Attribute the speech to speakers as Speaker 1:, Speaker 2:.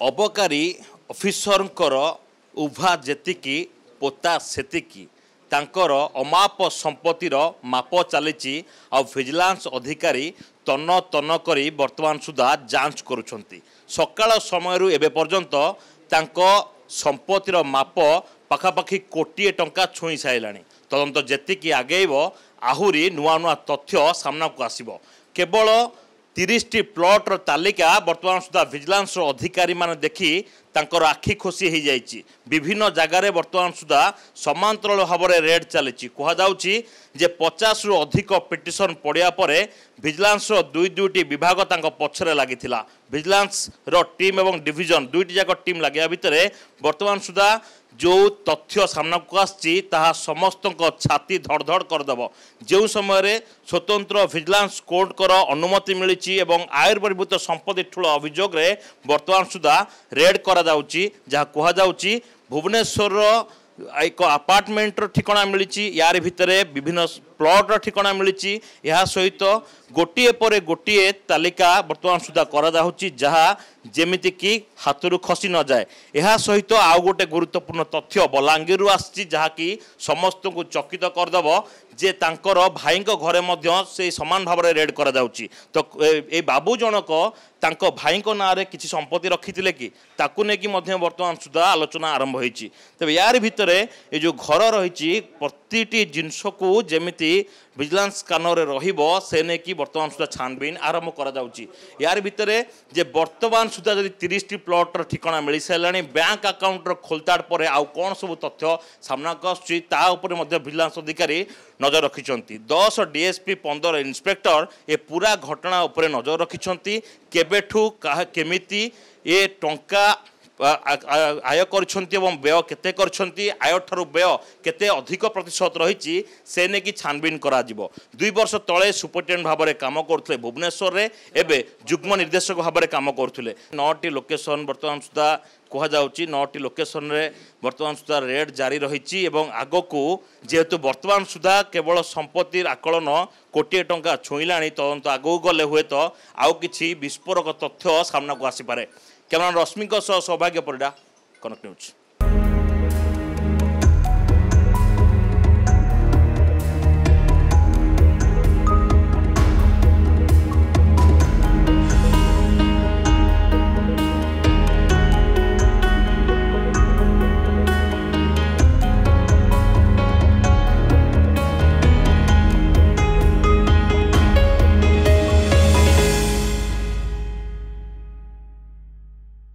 Speaker 1: अबकारी ऑफिसरंकर उभा जेतिकी पोता सेतिकी तांकर अमाप संपत्तिर माप चली विजिलेंस अधिकारी तन तन करी वर्तमान सुधा जांच करुछंती। सकाळ समयरु एबे पर्यंत तांको संपत्तिर माप पाखापाखि कोटिए टंका छुई साइलानी। तदंत जेतिकी आगेब आहुरी नुआ नुआ तथ्य सामना को आसीबो। केवल 30टी प्लॉटर तालिका वर्तमान सुधा विजिलेंस अधिकारी माने देखि तांकर आखि खोसी हो जाइए। विभिन्न जगार वर्तमान सुधा समांतराल भाव में रेड चली कहुच्छी जे 50 रु अधिक पिटिशन पड़ा पर विजिलेंस दुईटी विभाग पछरे लगी। विजिलेंस टीम एवं डिविजन दुईटी जाक टीम लगे भितर वर्तमान सुधा जो तथ्य सामना को आसी समस्त छाती धड़धड़ करदेव। जो समय स्वतंत्र विजिलेंस कोर्ट कर अनुमति मिली आयर बहिर्भूत संपत्ति ठूल अभियोग वर्तमान सुधा रेड करा जहाँ कहुच्छी भुवनेश्वर एक अपार्टमेंटर ठिकाना मिली। यार भितर विभिन्न प्लॉटर ठिकाना मिली। यह सहित गोटे पर गोटे तालिका वर्तमान सुधा कराଯାଉଛି जहाँ जेमिति कि हाथरू खसी न जाए। यह सहित आउ गोटे गुरुत्वपूर्ण तथ्य बलांगीर आसी जहाँकि समस्त को चकित करदेव जे तांकर भाई घरे मध्य से समान भाव में रेड कराଯାଉଛି। तो ए बाबू जनक तांको भाई ना रे किसी संपत्ति रखी कि ताकू नेकी मध्य वर्तमान सुधा आलोचना आरंभ होती। तबे यार भितर ये जो घर रही प्रतिटी जिनस को जेमिति विजिलेंस कानून रहिबो से नेकी वर्तमान सुधा छानबीन आरंभ कराଯାଉଛି। यार भितर जे वर्तमान सुधा जदि 30टी प्लॉटर ठिकाना मिल सारे बैंक अकाउंट खोलताड़ पर आउ कौन सब तथ्य सामना को आसुच्ची विजिलेंस अधिकारी नजर रखिंट। 10 डीएसपी 15 इन्स्पेक्टर ए पूरा घटना उपर नजर रखिंट। केबेठू केमिति ए टंका आय करछंती एवं व्यय केते करछंती आय ठारू व्यय केते अधिक प्रतिशत रही से ने कि छानबीन करा जिवो। 2 वर्ष तले सुपरिटेडेंट भाव में काम करथले भुवनेश्वर रे एबे जुग्म निर्देशक भाव में काम करथले। 9टी लोकेशन वर्तमान सुधा कहुच्छी 9टी लोकेशन रे वर्तमान सुधा रेड जारी रही। आग को जेहेतु वर्तमान सुधा केवल संपत्तिर आकलन कोटिए टंका छुईला तदंत आगू गले हुए तो आउ किछि विस्फोरक तथ्य सामना को आसीपारे। कैमरा रश्मि सौभाग्य परिडा, कनक न्यूज।